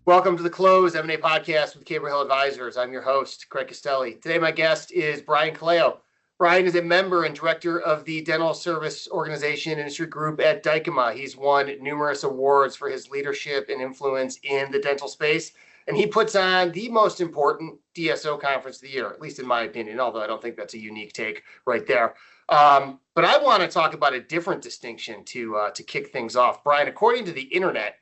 Welcome to the Close M&A Podcast with Cable Hill Advisors. I'm your host, Craig Castelli. Today, my guest is Brian Colao. Brian is a member and director of the Dental Service Organization Industry Group at Dykema. He's won numerous awards for his leadership and influence in the dental space, and he puts on the most important DSO conference of the year, at least in my opinion, although I don't think that's a unique take right there. But I want to talk about a different distinction to kick things off. Brian, according to the internet,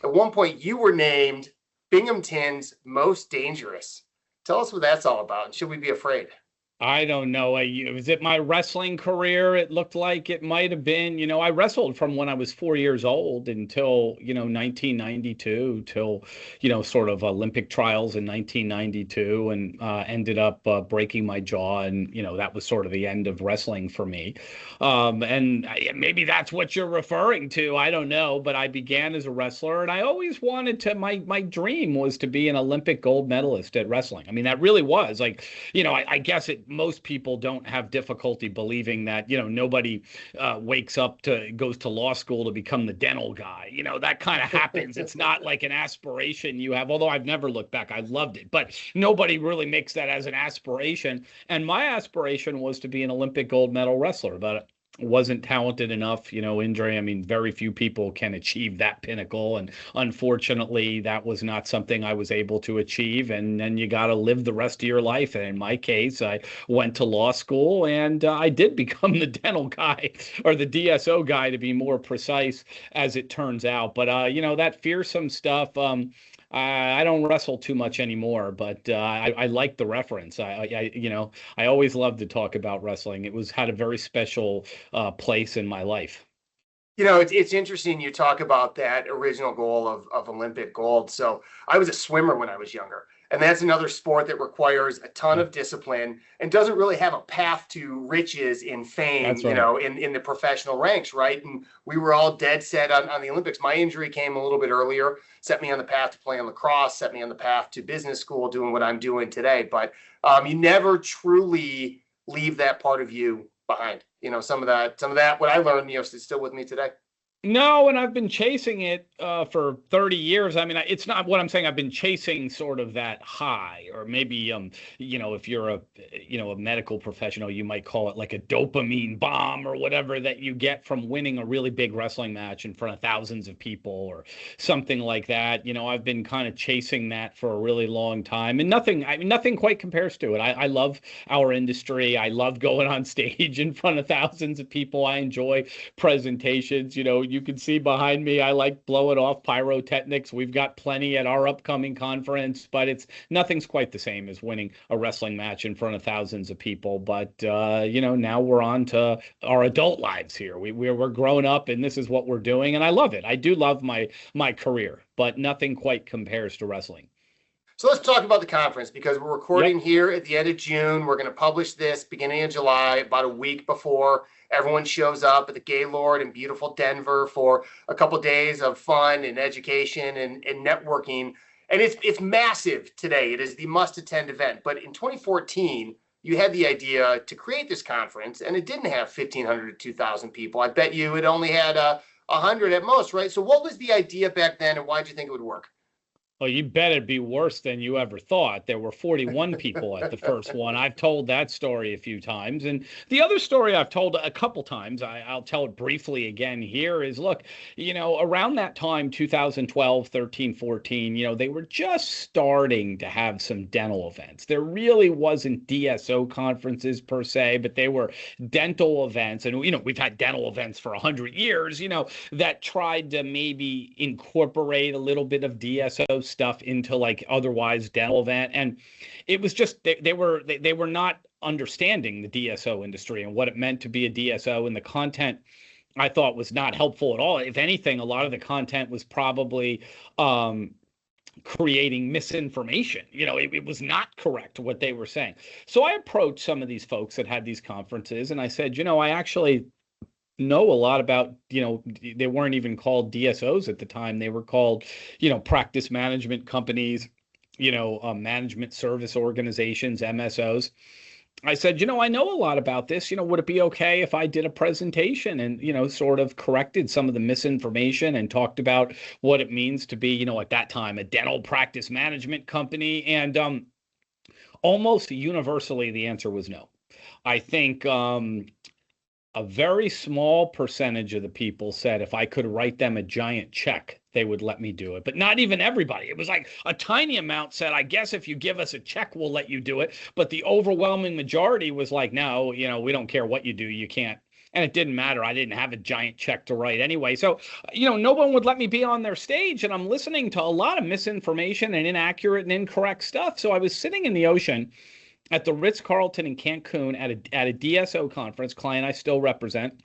at one point, you were named Binghamton's most dangerous. Tell us what that's all about, and should we be afraid? I don't know. Was it my wrestling career? It looked like it might have been. I wrestled from when I was 4 years old until, 1992, till, sort of Olympic trials in 1992, and ended up breaking my jaw. And, that was sort of the end of wrestling for me. And maybe that's what you're referring to. I don't know. But I began as a wrestler, and I always wanted to, my dream was to be an Olympic gold medalist at wrestling. I mean, that really was like, I guess most people don't have difficulty believing that, nobody goes to law school to become the dental guy. That kind of happens. It's not like an aspiration you have, although I've never looked back. I loved it, but nobody really makes that as an aspiration. And my aspiration was to be an Olympic gold medal wrestler, but wasn't talented enough, injury. I mean, very few people can achieve that pinnacle. And unfortunately, that was not something I was able to achieve. And then you got to live the rest of your life. And in my case, I went to law school and I did become the dental guy, or the DSO guy to be more precise, as it turns out. But, that fearsome stuff, I don't wrestle too much anymore, but I like the reference. I always loved to talk about wrestling. It had a very special place in my life. It's interesting you talk about that original goal of Olympic gold. So I was a swimmer when I was younger, and that's another sport that requires a ton of discipline and doesn't really have a path to riches in fame, right. In the professional ranks, right? And we were all dead set on the Olympics. My injury came a little bit earlier, set me on the path to playing lacrosse, set me on the path to business school, doing what I'm doing today. But you never truly leave that part of you behind. Some of that, what I learned, is still with me today. No, and I've been chasing it for 30 years. I mean, it's not what I'm saying. I've been chasing sort of that high, or maybe, if you're a medical professional, you might call it like a dopamine bomb or whatever that you get from winning a really big wrestling match in front of thousands of people or something like that. I've been kind of chasing that for a really long time, and nothing quite compares to it. I love our industry. I love going on stage in front of thousands of people. I enjoy presentations. You can see behind me, I like blowing off pyrotechnics. We've got plenty at our upcoming conference, but nothing's quite the same as winning a wrestling match in front of thousands of people. But, now we're on to our adult lives here. We're grown up, and this is what we're doing. And I love it. I do love my career, but nothing quite compares to wrestling. So let's talk about the conference, because we're recording here at the end of June. We're going to publish this beginning of July, about a week before everyone shows up at the Gaylord in beautiful Denver for a couple of days of fun and education and networking. And it's massive today. It is the must-attend event. But in 2014, you had the idea to create this conference, and it didn't have 1,500 to 2,000 people. I bet you it only had 100 at most, right? So what was the idea back then, and why did you think it would work? Well, you bet it'd be worse than you ever thought. There were 41 people at the first one. I've told that story a few times. And the other story I've told a couple times, I'll tell it briefly again here, is, look, around that time, 2012, 13, 14, they were just starting to have some dental events. There really wasn't DSO conferences per se, but they were dental events. And, we've had dental events for 100 years, that tried to maybe incorporate a little bit of DSO stuff into like otherwise dental event. And it was just they were not understanding the DSO industry and what it meant to be a DSO, and the content I thought was not helpful at all. If anything, a lot of the content was probably creating misinformation. It was not correct what they were saying. So I approached some of these folks that had these conferences, and I said, I actually know a lot about, they weren't even called DSOs at the time. They were called, practice management companies, management service organizations, MSOs. I said, I know a lot about this. Would it be okay if I did a presentation and, sort of corrected some of the misinformation and talked about what it means to be, at that time, a dental practice management company? And almost universally, the answer was no. I think a very small percentage of the people said if I could write them a giant check, they would let me do it. But not even everybody. It was like a tiny amount said, I guess if you give us a check, we'll let you do it. But the overwhelming majority was like, no, we don't care what you do. You can't. And it didn't matter. I didn't have a giant check to write anyway. So, no one would let me be on their stage. And I'm listening to a lot of misinformation and inaccurate and incorrect stuff. So I was sitting in the ocean at the Ritz-Carlton in Cancun at a DSO conference, client I still represent.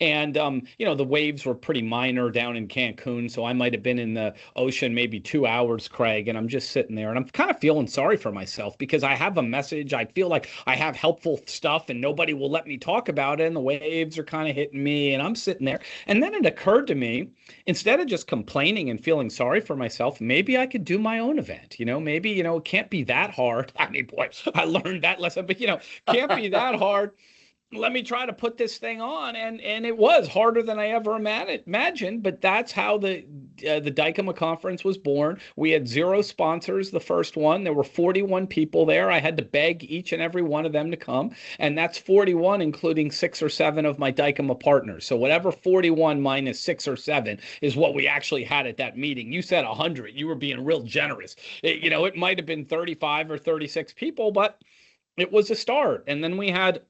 And, the waves were pretty minor down in Cancun. So I might have been in the ocean maybe 2 hours, Craig. And I'm just sitting there and I'm kind of feeling sorry for myself because I have a message. I feel like I have helpful stuff and nobody will let me talk about it. And the waves are kind of hitting me and I'm sitting there. And then it occurred to me, instead of just complaining and feeling sorry for myself, maybe I could do my own event. Maybe, it can't be that hard. I mean, boy, I learned that lesson, but, can't be that hard. Let me try to put this thing on. And it was harder than I ever imagined, but that's how the Dykema conference was born. We had 0 sponsors the first one. There were 41 people there. I had to beg each and every one of them to come. And that's 41, including 6 or 7 of my Dykema partners. So whatever 41 minus 6 or 7 is what we actually had at that meeting. You said 100. You were being real generous. It might have been 35 or 36 people, but it was a start. And then we had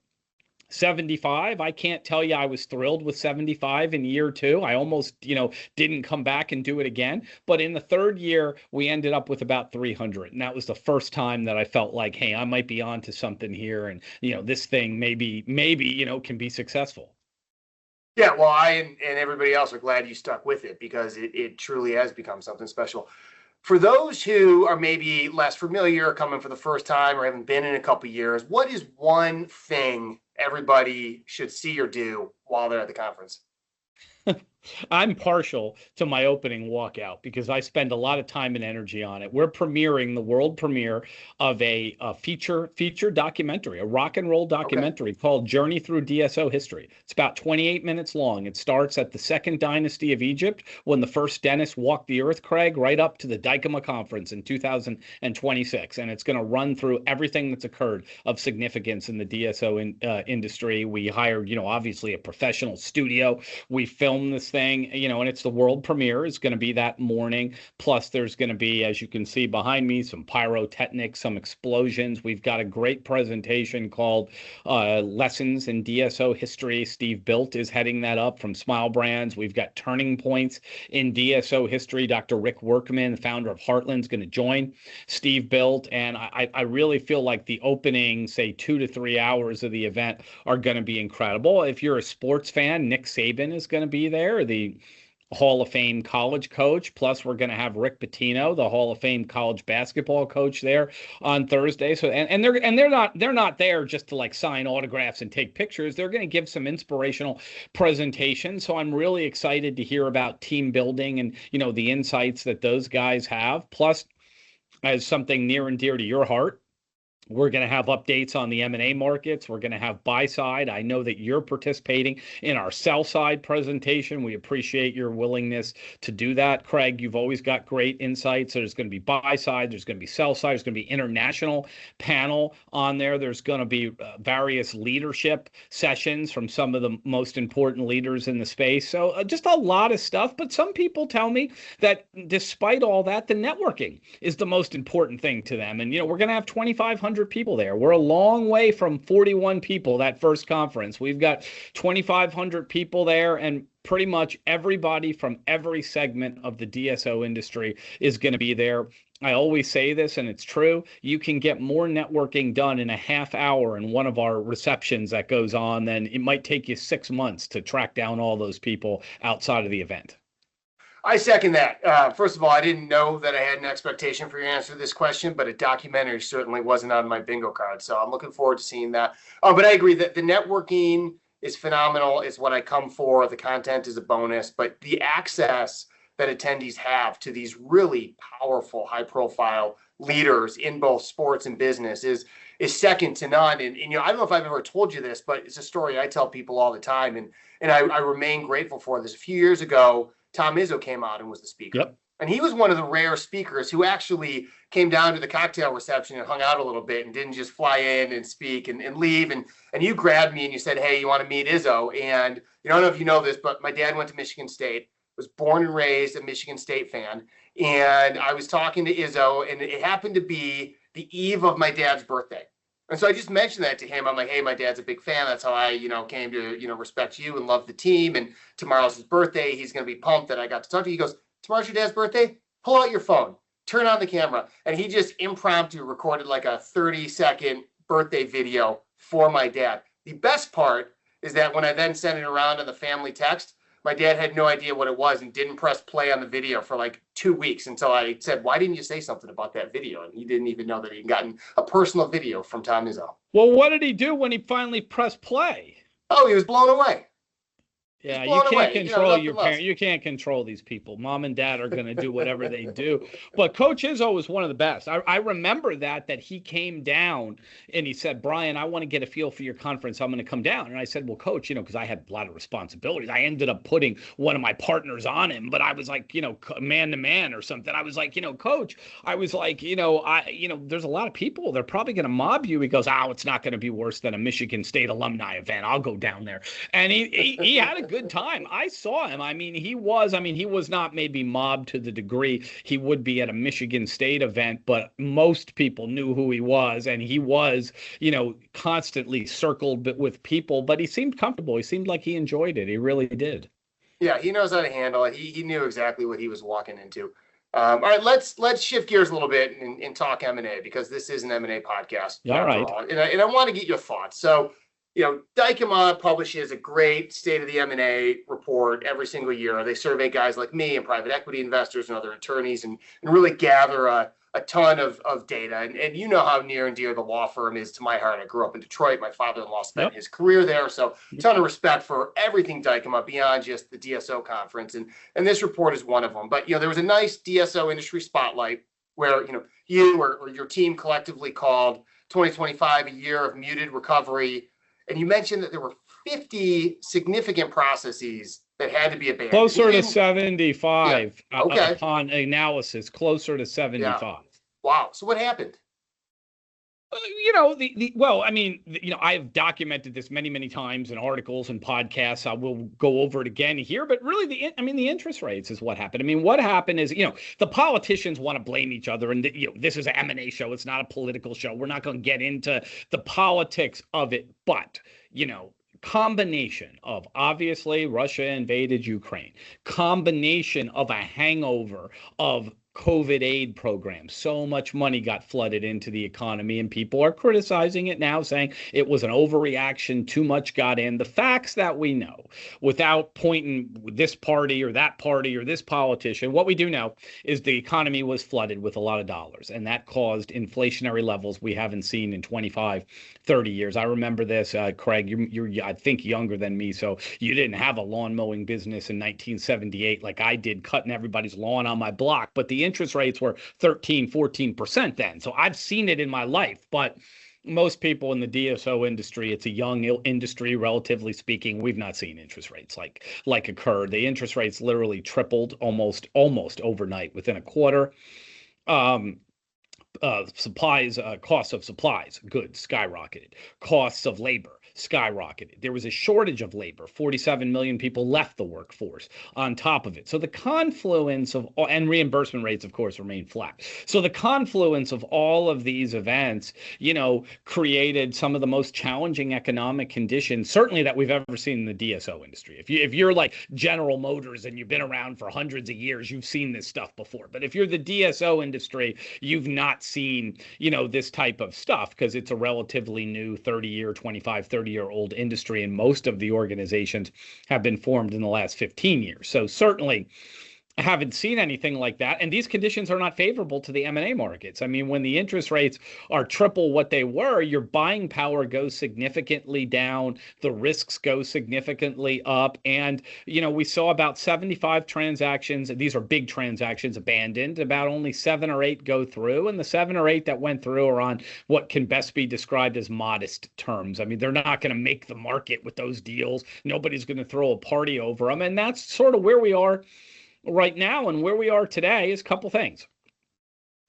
75. I can't tell you I was thrilled with 75 in year 2. I almost, didn't come back and do it again. But in the 3rd year, we ended up with about 300. And that was the first time that I felt like, hey, I might be onto something here. And, this thing maybe, can be successful. Yeah, well, I and everybody else are glad you stuck with it because it truly has become something special. For those who are maybe less familiar, coming for the first time or haven't been in a couple of years, what is one thing everybody should see or do while they're at the conference? I'm partial to my opening walkout because I spend a lot of time and energy on it. We're premiering the world premiere of a feature documentary, a rock and roll documentary called Journey Through DSO History. It's about 28 minutes long. It starts at the Second Dynasty of Egypt when the first dentist walked the earth, Craig, right up to the Dykema conference in 2026. And it's going to run through everything that's occurred of significance in the DSO industry. We hired, obviously a professional studio. We filmed this thing, and it's the world premiere. It's going to be that morning. Plus, there's going to be, as you can see behind me, some pyrotechnics, some explosions. We've got a great presentation called Lessons in DSO History. Steve Bilt is heading that up from Smile Brands. We've got Turning Points in DSO History. Dr. Rick Workman, the founder of Heartland, is going to join Steve Bilt. And I really feel like the opening, say, 2 to 3 hours of the event are going to be incredible. If you're a sports fan, Nick Saban is going to be there, the Hall of Fame college coach. Plus, we're going to have Rick Pitino, the Hall of Fame college basketball coach, there on Thursday. So, and they're not there just to like sign autographs and take pictures. They're going to give some inspirational presentations. So I'm really excited to hear about team building and the insights that those guys have. Plus, as something near and dear to your heart, we're going to have updates on the M&A markets. We're going to have buy side. I know that you're participating in our sell side presentation. We appreciate your willingness to do that. Craig, you've always got great insights. There's going to be buy side. There's going to be sell side. There's going to be international panel on there. There's going to be various leadership sessions from some of the most important leaders in the space. So just a lot of stuff. But some people tell me that despite all that, the networking is the most important thing to them. And, we're going to have 2,500 people there. We're a long way from 41 people that first conference. We've got 2,500 people there, and pretty much everybody from every segment of the DSO industry is going to be there. I always say this, and it's true. You can get more networking done in a half hour in one of our receptions that goes on than it might take you 6 months to track down all those people outside of the event. I second that. First of all, I didn't know that I had an expectation for your answer to this question, but a documentary certainly wasn't on my bingo card. So I'm looking forward to seeing that. But I agree that the networking is phenomenal. It's what I come for. The content is a bonus, but the access that attendees have to these really powerful, high-profile leaders in both sports and business is is second to none. And I don't know if I've ever told you this, but it's a story I tell people all the time. And I remain grateful for this. A few years ago, Tom Izzo came out and was the speaker. Yep. And he was one of the rare speakers who actually came down to the cocktail reception and hung out a little bit and didn't just fly in and speak and leave. And you grabbed me and you said, hey, you want to meet Izzo? And I don't know if you know this, but my dad went to Michigan State, was born and raised a Michigan State fan. And I was talking to Izzo, and it happened to be the eve of my dad's birthday. And so I just mentioned that to him. I'm like, hey, my dad's a big fan. That's how I, came to, respect you and love the team. And tomorrow's his birthday. He's going to be pumped that I got to talk to you. He goes, tomorrow's your dad's birthday? Pull out your phone, turn on the camera. And he just impromptu recorded like a 30-second birthday video for my dad. The best part is that when I then sent it around on the family text, my dad had no idea what it was and didn't press play on the video for like 2 weeks until I said, why didn't you say something about that video? And he didn't even know that he'd gotten a personal video from Tom Izzo. Well, what did he do when he finally pressed play? Oh, he was blown away. Yeah, you can't control your parents. You can't control these people. Mom and dad are going to do whatever they do. But Coach Izzo was one of the best. I remember that he came down and he said, Brian, I want to get a feel for your conference. I'm going to come down. And I said, well, Coach, because I had a lot of responsibilities. I ended up putting one of my partners on him, but I was like, man to man or something. I was like, Coach, I was like, there's a lot of people. They're probably going to mob you. He goes, it's not going to be worse than a Michigan State alumni event. I'll go down there. And he had a good time. I saw him. He was not maybe mobbed to the degree he would be at a Michigan State event, but most people knew who he was, and he was, constantly circled with people, but he seemed comfortable. He seemed like he enjoyed it. He really did. Yeah, he knows how to handle it. He knew exactly what he was walking into. All right, let's shift gears a little bit and talk M&A, because this is an M&A podcast. All right. And I want to get your thoughts. So, Dykema publishes a great state of the M&A report every single year. They survey guys like me and private equity investors and other attorneys and really gather a ton of data. And you know how near and dear the law firm is to my heart. I grew up in Detroit. My father-in-law spent his career there. So a ton of respect for everything Dykema beyond just the DSO conference. And this report is one of them. But, there was a nice DSO industry spotlight where, you or your team collectively called 2025 a year of muted recovery. And you mentioned that there were 50 significant processes that had to be abandoned. Closer to 75 okay. Upon analysis, closer to 75. Yeah. Wow. So what happened? I've documented this many, many times in articles and podcasts. I will go over it again here, but really the interest rates is what happened. What happened is, the politicians want to blame each other, and this is an M&A show. It's not a political show. We're not going to get into the politics of it, but, combination of, obviously, Russia invaded Ukraine, combination of a hangover of COVID aid programs. So much money got flooded into the economy, and people are criticizing it now, saying it was an overreaction, too much got in. The facts that we know, without pointing this party or this politician, what we do know is the economy was flooded with a lot of dollars, and that caused inflationary levels we haven't seen in 25, 30 years. I remember this, Craig, you're I think younger than me, so you didn't have a lawn mowing business in 1978 like I did, cutting everybody's lawn on my block, but the interest rates were 13, 14% then. So I've seen it in my life, but most people in the DSO industry, it's a young industry, relatively speaking. We've not seen interest rates like occur. The interest rates literally tripled almost overnight within a quarter. Costs of supplies, goods skyrocketed. Costs of labor skyrocketed. There was a shortage of labor. 47 million people left the workforce on top of it. So the confluence of, and reimbursement rates, of course, remain flat. So the confluence of all of these events, created some of the most challenging economic conditions, certainly that we've ever seen in the DSO industry. If you're like General Motors and you've been around for hundreds of years, you've seen this stuff before. But if you're the DSO industry, you've not seen, this type of stuff, because it's a relatively new 30-year-old industry, and most of the organizations have been formed in the last 15 years. So certainly I haven't seen anything like that. And these conditions are not favorable to the M&A markets. I mean, when the interest rates are triple what they were, your buying power goes significantly down, the risks go significantly up. And, we saw about 75 transactions, these are big transactions, abandoned, about only 7 or 8 go through. And the 7 or 8 that went through are on what can best be described as modest terms. I mean, they're not going to make the market with those deals. Nobody's going to throw a party over them. And that's sort of where we are right now, and where we are today is a couple things.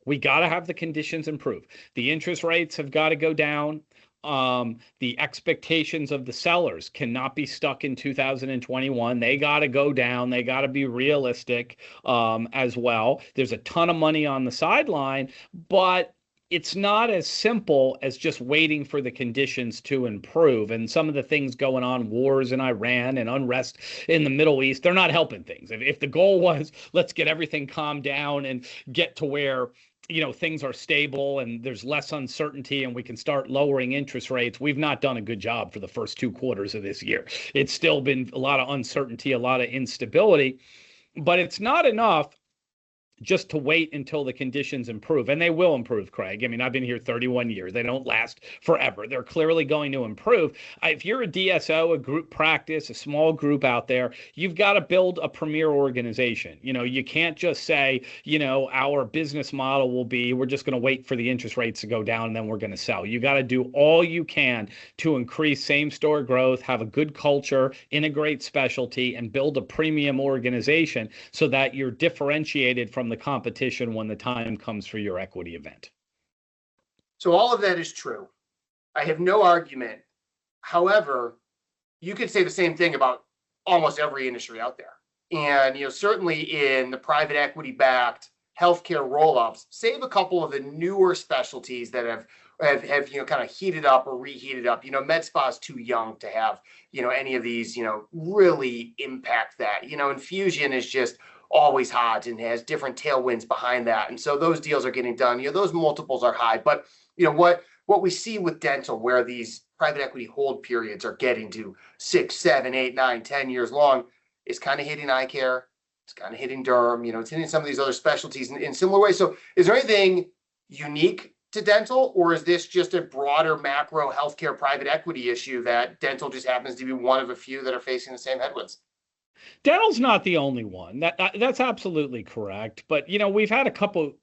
We got to have the conditions improve. The interest rates have got to go down. The expectations of the sellers cannot be stuck in 2021. They got to go down. They got to be realistic as well. There's a ton of money on the sideline, but it's not as simple as just waiting for the conditions to improve. And some of the things going on, wars in Iran and unrest in the Middle East, they're not helping things. If the goal was, let's get everything calmed down and get to where, things are stable and there's less uncertainty and we can start lowering interest rates, we've not done a good job for the first 2 quarters of this year. It's still been a lot of uncertainty, a lot of instability, but it's not enough just to wait until the conditions improve. And they will improve, Craig. I mean, I've been here 31 years. They don't last forever. They're clearly going to improve. If you're a DSO, a group practice, a small group out there, you've got to build a premier organization. You can't just say, our business model will be, we're just going to wait for the interest rates to go down and then we're going to sell. You got to do all you can to increase same-store growth, have a good culture, integrate specialty, and build a premium organization so that you're differentiated from the competition when the time comes for your equity event. So all of that is true. I have no argument. However, you could say the same thing about almost every industry out there. And, certainly in the private equity backed healthcare roll-ups, save a couple of the newer specialties that have kind of heated up or reheated up. Med spa is too young to have, any of these, really impact that. Infusion is just always hot and has different tailwinds behind that. And so those deals are getting done. Those multiples are high. But what we see with dental, where these private equity hold periods are getting to 6, 7, 8, 9, 10 years long, is kind of hitting eye care. It's kind of hitting derm. It's hitting some of these other specialties in similar ways. So is there anything unique to dental, or is this just a broader macro healthcare private equity issue that dental just happens to be one of a few that are facing the same headwinds? Dental's not the only one. That's absolutely correct. But, we've had a couple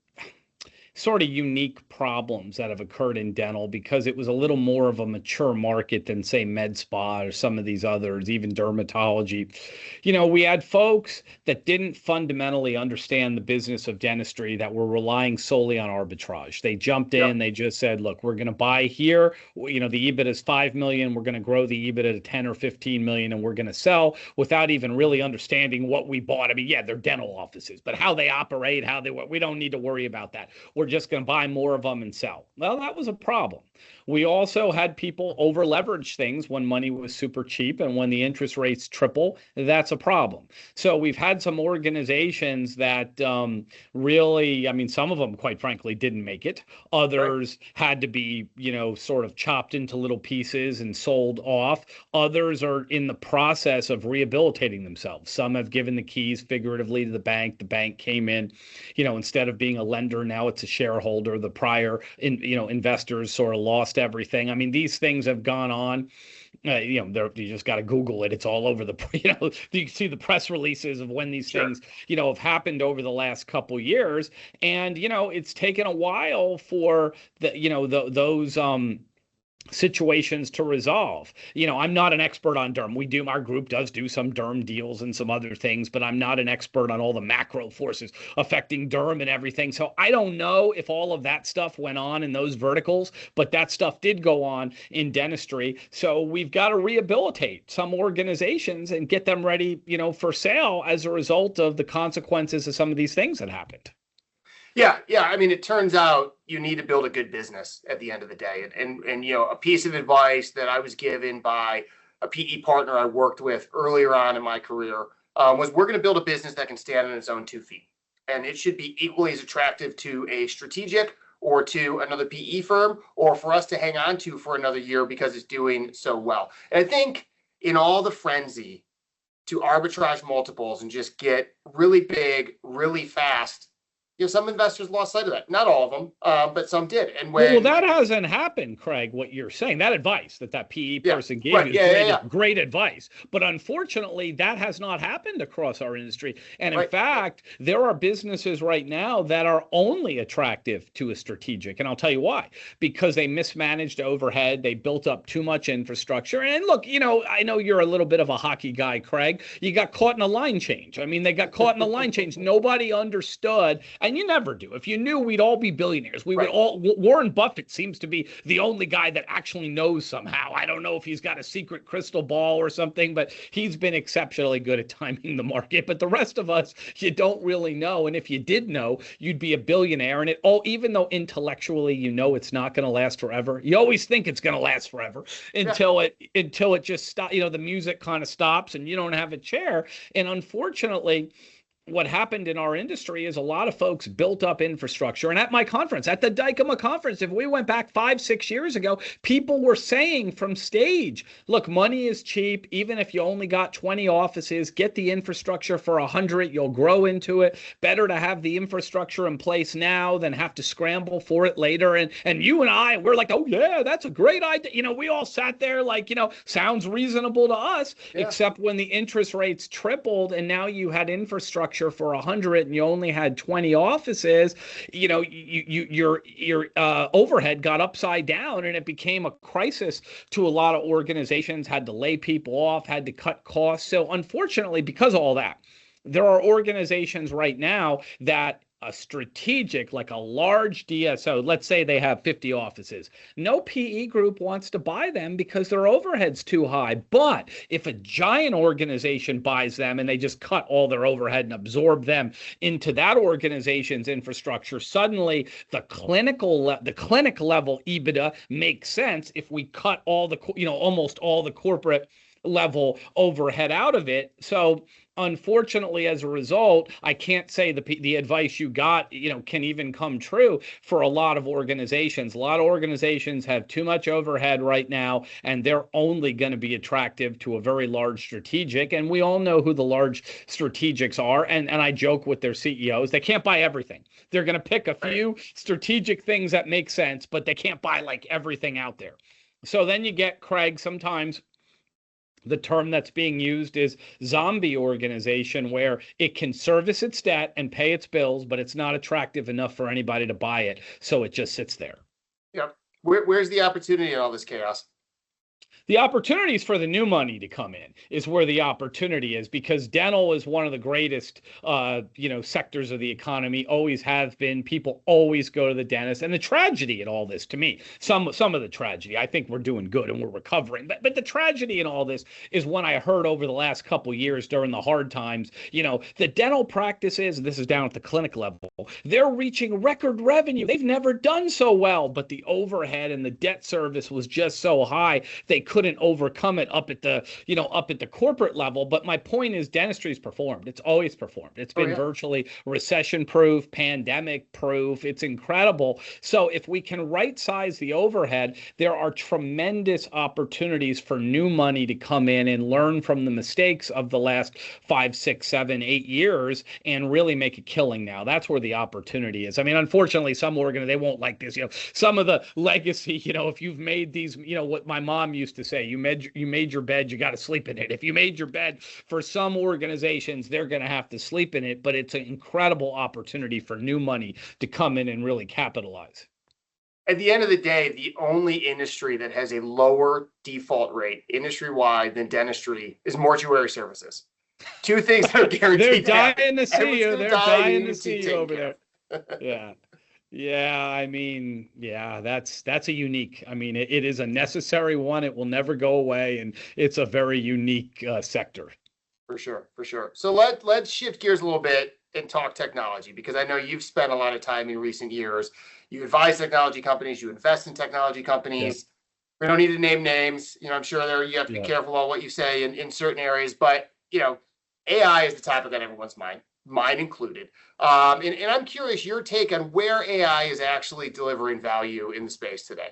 sort of unique problems that have occurred in dental because it was a little more of a mature market than, say, med spa or some of these others, even dermatology. We had folks that didn't fundamentally understand the business of dentistry, that were relying solely on arbitrage. They jumped in, They just said, look, we're going to buy here. The EBIT is 5 million. We're going to grow the EBIT to 10 or 15 million, and we're going to sell without even really understanding what we bought. I mean, yeah, they're dental offices, but how they operate, we don't need to worry about that. We're just going to buy more of them and sell. Well, that was a problem. We also had people over leverage things when money was super cheap, and when the interest rates triple, that's a problem. So we've had some organizations that really, some of them, quite frankly, didn't make it. Others had to be, sort of chopped into little pieces and sold off. Others are in the process of rehabilitating themselves. Some have given the keys figuratively to the bank. The bank came in, instead of being a lender, now it's a shareholder. The prior, investors sort of lost everything. I mean, these things have gone on. You just got to Google it. It's all over the, you can see the press releases of when these things, have happened over the last couple years. And, it's taken a while for those situations to resolve. I'm not an expert on derm. Our group does do some derm deals and some other things, but I'm not an expert on all the macro forces affecting derm and everything. So I don't know if all of that stuff went on in those verticals, but that stuff did go on in dentistry. So we've got to rehabilitate some organizations and get them ready, for sale as a result of the consequences of some of these things that happened. Yeah. I mean, it turns out you need to build a good business at the end of the day. And a piece of advice that I was given by a PE partner I worked with earlier on in my career was, we're going to build a business that can stand on its own 2 feet. And it should be equally as attractive to a strategic or to another PE firm, or for us to hang on to for another year because it's doing so well. And I think in all the frenzy to arbitrage multiples and just get really big, really fast, some investors lost sight of that. Not all of them, but some did. And well, that hasn't happened, Craig. What you're saying, that advice that PE person gave you is great advice. But unfortunately, that has not happened across our industry. And in fact, there are businesses right now that are only attractive to a strategic. And I'll tell you why. Because they mismanaged overhead. They built up too much infrastructure. And look, I know you're a little bit of a hockey guy, Craig. You got caught in a line change. I mean, they got caught in a line change. Nobody understood. And you never do. If you knew, we'd all be billionaires. We would all. Warren Buffett seems to be the only guy that actually knows somehow. I don't know if he's got a secret crystal ball or something, but he's been exceptionally good at timing the market. But the rest of us, you don't really know. And if you did know, you'd be a billionaire. And even though intellectually it's not going to last forever, you always think it's going to last forever until it just stops. The music kind of stops and you don't have a chair. And unfortunately, what happened in our industry is a lot of folks built up infrastructure. And at my conference, at the Dykema conference, if we went back 5-6 years ago, people were saying from stage, look, money is cheap. Even if you only got 20 offices, get the infrastructure for 100, you'll grow into it. Better to have the infrastructure in place now than have to scramble for it later. And you and I, we're like, oh yeah, that's a great idea. We all sat there like, sounds reasonable to us, except when the interest rates tripled and now you had infrastructure for 100 and you only had 20 offices, your overhead got upside down and it became a crisis to a lot of organizations, had to lay people off, had to cut costs. So unfortunately, because of all that, there are organizations right now that a strategic, like a large DSO, let's say they have 50 offices. No PE group wants to buy them because their overhead's too high. But if a giant organization buys them and they just cut all their overhead and absorb them into that organization's infrastructure, suddenly the clinic level EBITDA makes sense if we cut all the, almost all the corporate level overhead out of it. So unfortunately, as a result, I can't say the advice you got, can even come true for a lot of organizations. A lot of organizations have too much overhead right now, and they're only going to be attractive to a very large strategic. And we all know who the large strategics are. And I joke with their CEOs, they can't buy everything. They're going to pick a few strategic things that make sense, but they can't buy like everything out there. So then you get, Craig, sometimes the term that's being used is zombie organization, where it can service its debt and pay its bills, but it's not attractive enough for anybody to buy it. So it just sits there. Yep. Where's the opportunity in all this chaos? The opportunities for the new money to come in is where the opportunity is, because dental is one of the greatest, sectors of the economy, always have been. People always go to the dentist. And the tragedy in all this, to me, some of the tragedy, I think we're doing good and we're recovering. But the tragedy in all this is when I heard over the last couple of years during the hard times, the dental practices, this is down at the clinic level, they're reaching record revenue. They've never done so well, but the overhead and the debt service was just so high, they couldn't overcome it up at the corporate level. But my point is, dentistry's performed. It's always performed. It's been virtually recession-proof, pandemic-proof. It's incredible. So if we can right-size the overhead, there are tremendous opportunities for new money to come in and learn from the mistakes of the last 5, 6, 7, 8 years and really make a killing now. That's where the opportunity is. I mean, unfortunately, some they won't like this. Some of the legacy, if you've made these, what my mom used to say, you made your bed, you got to sleep in it. If you made your bed, for some organizations, they're going to have to sleep in it, but it's an incredible opportunity for new money to come in and really capitalize. At the end of the day, the only industry that has a lower default rate industry-wide than dentistry is mortuary services. Two things that are guaranteed. They're dying to see you. They're dying to see you over there. Yeah. Yeah, I mean, that's a unique. I mean, it is a necessary one. It will never go away, and it's a very unique sector. For sure. So let's shift gears a little bit and talk technology, because I know you've spent a lot of time in recent years. You advise technology companies, you invest in technology companies. We don't need to name names. I'm sure you have to be careful on what you say in certain areas, but AI is the topic on everyone's mind. Mine included. And I'm curious your take on where AI is actually delivering value in the space today.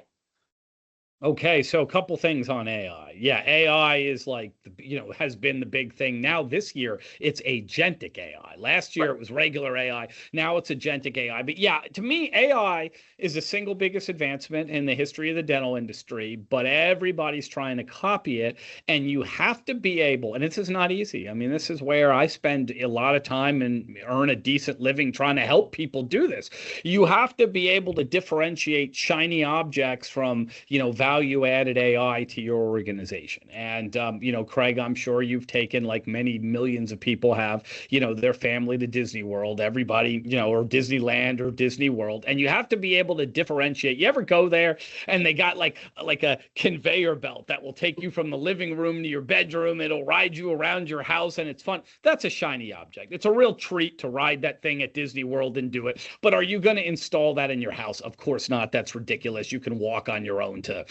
Okay, so a couple things on AI. Yeah, AI is like, has been the big thing. Now this year, it's agentic AI. Last year, Right. it was regular AI. Now it's agentic AI. But yeah, to me, AI is the single biggest advancement in the history of the dental industry, but everybody's trying to copy it. And you have to be able, and this is not easy. I mean, this is where I spend a lot of time and earn a decent living trying to help people do this. You have to be able to differentiate shiny objects from, value added AI to your organization. And, Craig, I'm sure you've taken, like many millions of people have, their family to Disney World, everybody, or Disneyland or Disney World. And you have to be able to differentiate. You ever go there and they got like a conveyor belt that will take you from the living room to your bedroom? It'll ride you around your house and it's fun. That's a shiny object. It's a real treat to ride that thing at Disney World and do it. But are you going to install that in your house? Of course not. That's ridiculous. You can walk on your own to,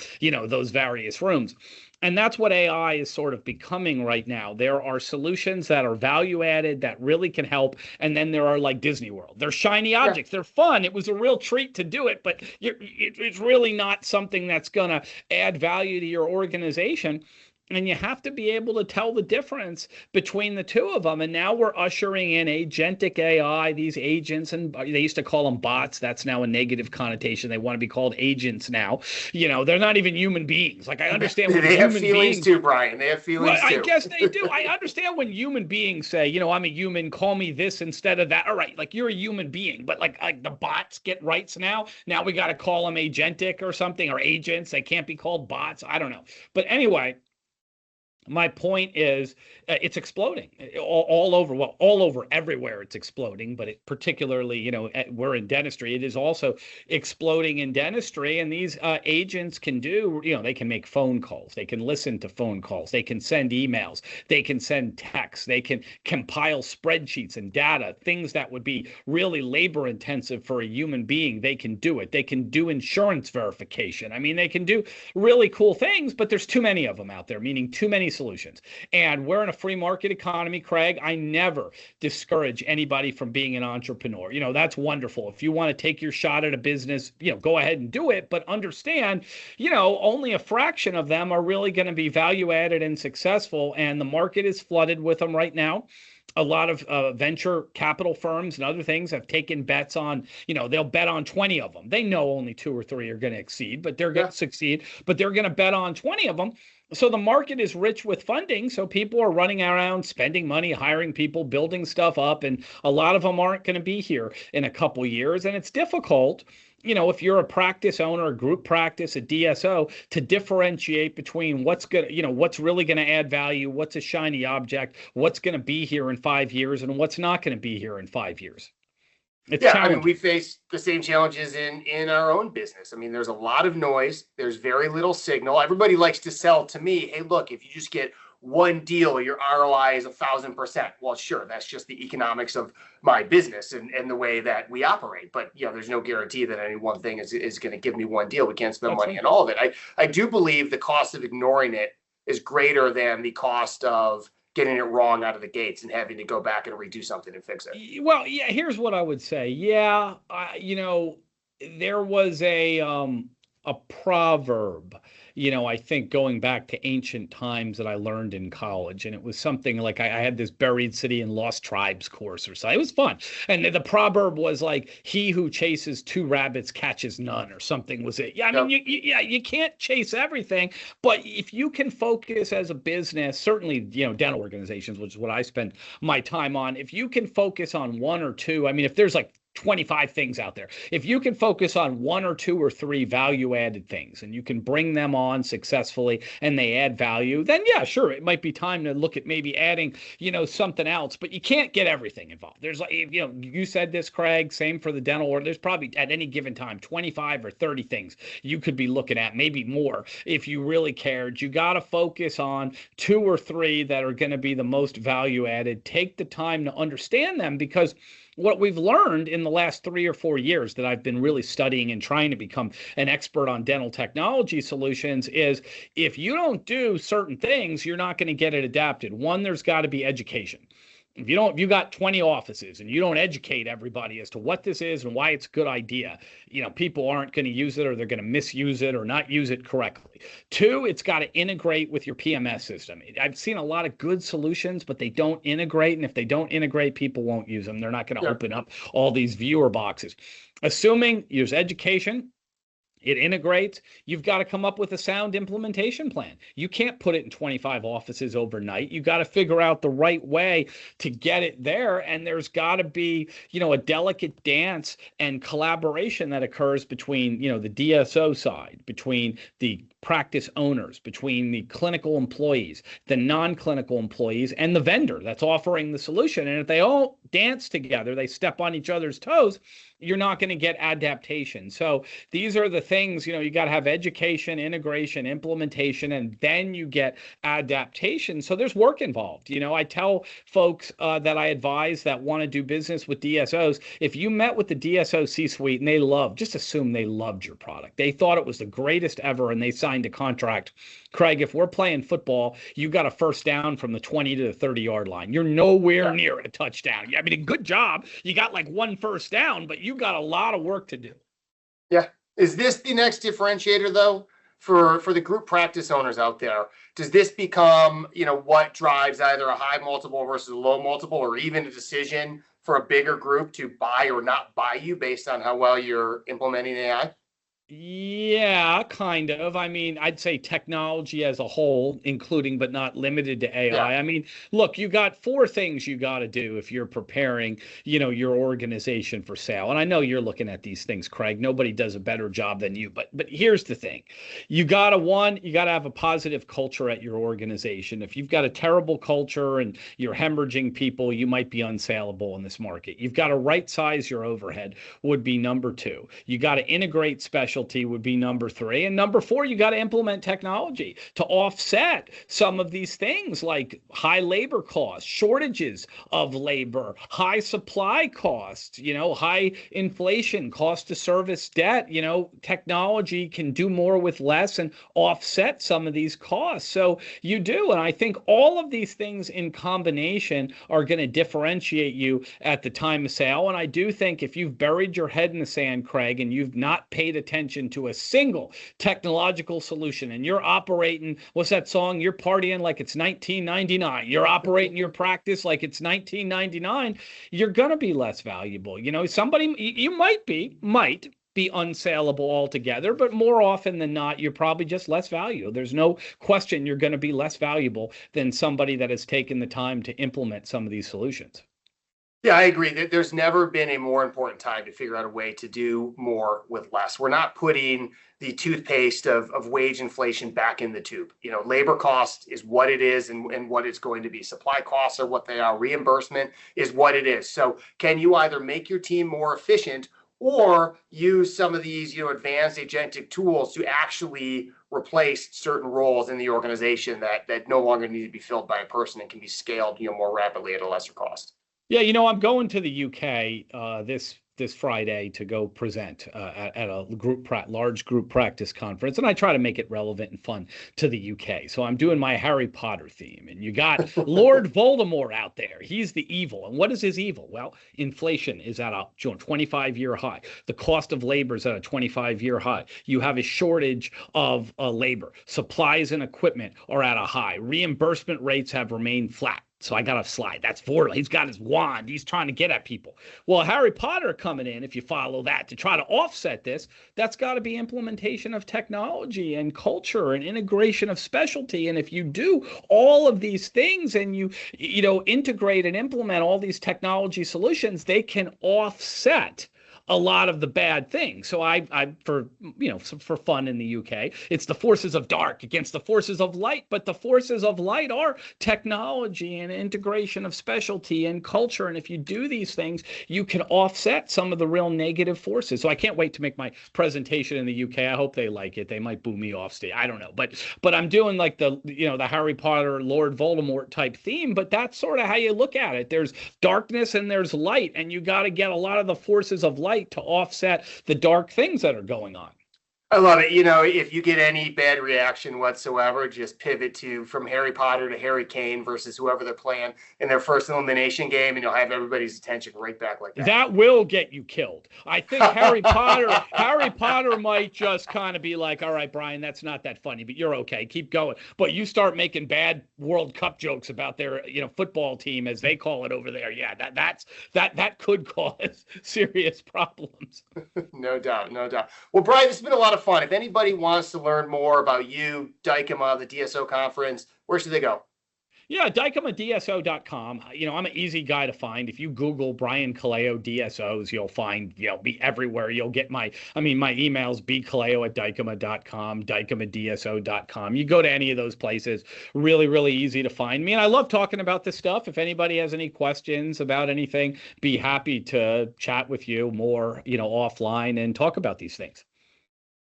those various rooms. And that's what AI is sort of becoming right now. There are solutions that are value added that really can help. And then there are like Disney World. They're shiny objects. They're fun. It was a real treat to do it, but it's really not something that's going to add value to your organization. And you have to be able to tell the difference between the two of them. And now we're ushering in agentic AI, these agents, and they used to call them bots. That's now a negative connotation. They want to be called agents now. They're not even human beings. Like, I understand when they have human feelings beings too, Brian. They have feelings too. I guess they do. I understand when human beings say, I'm a human, call me this instead of that. All right, like you're a human being, but like the bots get rights now. Now we got to call them agentic or something, or agents. They can't be called bots. I don't know. But anyway, my point is it's exploding all over. Well, all over everywhere it's exploding, but it particularly, we're in dentistry. It is also exploding in dentistry. And these agents can do, they can make phone calls. They can listen to phone calls. They can send emails. They can send texts. They can compile spreadsheets and data, things that would be really labor intensive for a human being. They can do it. They can do insurance verification. I mean, they can do really cool things, but there's too many of them out there, meaning too many solutions. And we're in a free market economy, Craig. I never discourage anybody from being an entrepreneur. That's wonderful. If you want to take your shot at a business, go ahead and do it. But understand, only a fraction of them are really going to be value added and successful. And the market is flooded with them right now. A lot of venture capital firms and other things have taken bets on, they'll bet on 20 of them. They know only 2 or 3 are going to exceed, but they're going to succeed, but they're going to bet on 20 of them. So the market is rich with funding. So people are running around, spending money, hiring people, building stuff up. And a lot of them aren't going to be here in a couple years. And it's difficult, if you're a practice owner, a group practice, a DSO, to differentiate between what's really going to add value, what's a shiny object, what's going to be here in 5 years, and what's not going to be here in 5 years. I mean, we face the same challenges in our own business. I mean, there's a lot of noise. There's very little signal. Everybody likes to sell to me, hey, look, if you just get one deal, your ROI is 1,000%. Well, sure, that's just the economics of my business and the way that we operate. But there's no guarantee that any one thing is going to give me one deal. We can't spend money on all of it. I do believe the cost of ignoring it is greater than the cost of getting it wrong out of the gates and having to go back and redo something and fix it. Well, yeah, here's what I would say. Yeah, there was a proverb, I think going back to ancient times that I learned in college. And it was something like I had this Buried City and Lost Tribes course or something. It was fun. And the proverb was like, he who chases 2 rabbits catches none, or something was it. Yeah, I mean, you can't chase everything. But if you can focus as a business, certainly, dental organizations, which is what I spend my time on, if you can focus on 1 or 2, I mean, if there's like 25 things out there. If you can focus on 1 or 2 or 3 value-added things and you can bring them on successfully and they add value, then yeah, sure, it might be time to look at maybe adding, something else, but you can't get everything involved. There's like, you said this, Craig, same for the dental, or there's probably at any given time 25 or 30 things you could be looking at, maybe more if you really cared. You got to focus on 2 or 3 that are going to be the most value-added. Take the time to understand them, because what we've learned in the last 3 or 4 years that I've been really studying and trying to become an expert on dental technology solutions is if you don't do certain things, you're not going to get it adapted. One, there's got to be education. If you got 20 offices and you don't educate everybody as to what this is and why it's a good idea, people aren't going to use it, or they're going to misuse it or not use it correctly. Two, it's got to integrate with your PMS system. I've seen a lot of good solutions, but they don't integrate. And if they don't integrate, people won't use them. They're not going to open up all these viewer boxes. Assuming there's education, it integrates, you've got to come up with a sound implementation plan. You can't put it in 25 offices overnight. You got to figure out the right way to get it there. And there's got to be, a delicate dance and collaboration that occurs between, the DSO side, between the practice owners, between the clinical employees, the non-clinical employees, and the vendor that's offering the solution. And if they all dance together, they step on each other's toes, you're not going to get adaptation. So these are the things, you got to have education, integration, implementation, and then you get adaptation. So there's work involved. I tell folks that I advise that want to do business with DSOs, if you met with the DSO C-suite and just assume they loved your product. They thought it was the greatest ever and they signed a contract. Craig, if we're playing football, you got a first down from the 20 to the 30-yard line. You're nowhere near a touchdown. I mean, good job. You got like one first down, but you got a lot of work to do. Yeah. Is this the next differentiator, though, for the group practice owners out there? Does this become, what drives either a high multiple versus a low multiple, or even a decision for a bigger group to buy or not buy you based on how well you're implementing AI? Yeah, kind of. I mean, I'd say technology as a whole, including but not limited to AI. Yeah. I mean, look, you got 4 things you got to do if you're preparing, your organization for sale. And I know you're looking at these things, Craig. Nobody does a better job than you. But here's the thing. You got to have a positive culture at your organization. If you've got a terrible culture and you're hemorrhaging people, you might be unsaleable in this market. You've got to right size your overhead would be number 2. You got to integrate specialty would be number 3. And number 4, you got to implement technology to offset some of these things like high labor costs, shortages of labor, high supply costs, high inflation, cost to service debt. Technology can do more with less and offset some of these costs. So you do. And I think all of these things in combination are going to differentiate you at the time of sale. And I do think if you've buried your head in the sand, Craig, and you've not paid attention to a single technological solution, and you're operating, what's that song? You're partying like it's 1999. You're operating your practice like it's 1999. You're going to be less valuable. Somebody, you might be unsaleable altogether, but more often than not, you're probably just less valuable. There's no question you're going to be less valuable than somebody that has taken the time to implement some of these solutions. Yeah, I agree. There's never been a more important time to figure out a way to do more with less. We're not putting the toothpaste of wage inflation back in the tube. Labor cost is what it is and what it's going to be. Supply costs are what they are. Reimbursement is what it is. So can you either make your team more efficient or use some of these, advanced agentic tools to actually replace certain roles in the organization that no longer need to be filled by a person and can be scaled, more rapidly at a lesser cost? Yeah, I'm going to the UK this Friday to go present at a large group practice conference, and I try to make it relevant and fun to the UK. So I'm doing my Harry Potter theme, and you got Lord Voldemort out there. He's the evil, and what is his evil? Well, inflation is at a 25-year high. The cost of labor is at a 25-year high. You have a shortage of labor. Supplies and equipment are at a high. Reimbursement rates have remained flat. So I got a slide. That's Voldemort. He's got his wand. He's trying to get at people. Well, Harry Potter coming in, if you follow that, to try to offset this, that's got to be implementation of technology and culture and integration of specialty. And if you do all of these things and you integrate and implement all these technology solutions, they can offset a lot of the bad things. So for fun in the UK, it's the forces of dark against the forces of light, but the forces of light are technology and integration of specialty and culture. And if you do these things, you can offset some of the real negative forces. So I can't wait to make my presentation in the UK. I hope they like it. They might boo me off stage. I don't know, but I'm doing like the Harry Potter, Lord Voldemort type theme, but that's sort of how you look at it. There's darkness and there's light, and you got to get a lot of the forces of light to offset the dark things that are going on. I love it. You know, if you get any bad reaction whatsoever, just pivot from Harry Potter to Harry Kane versus whoever they're playing in their first elimination game, and you'll have everybody's attention right back like that. That will get you killed. I think Harry Potter might just kind of be like, all right, Brian, that's not that funny, but you're okay. Keep going. But you start making bad World Cup jokes about their, football team, as they call it over there. Yeah, that could cause serious problems. No doubt. Well, Brian, this has been a lot of fun. If anybody wants to learn more about you, Dykema, the DSO conference, where should they go? Yeah, DykemadSO.com. I'm an easy guy to find. If you Google Brian Colao DSOs, you'll find, be everywhere. You'll get my emails, bcolao@dykema.com, DykemadDSO.com. You go to any of those places, really, really easy to find me. And I love talking about this stuff. If anybody has any questions about anything, be happy to chat with you more, offline and talk about these things.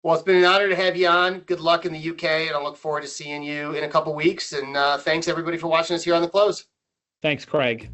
Well, it's been an honor to have you on. Good luck in the UK, and I look forward to seeing you in a couple weeks. And thanks, everybody, for watching us here on The Close. Thanks, Craig.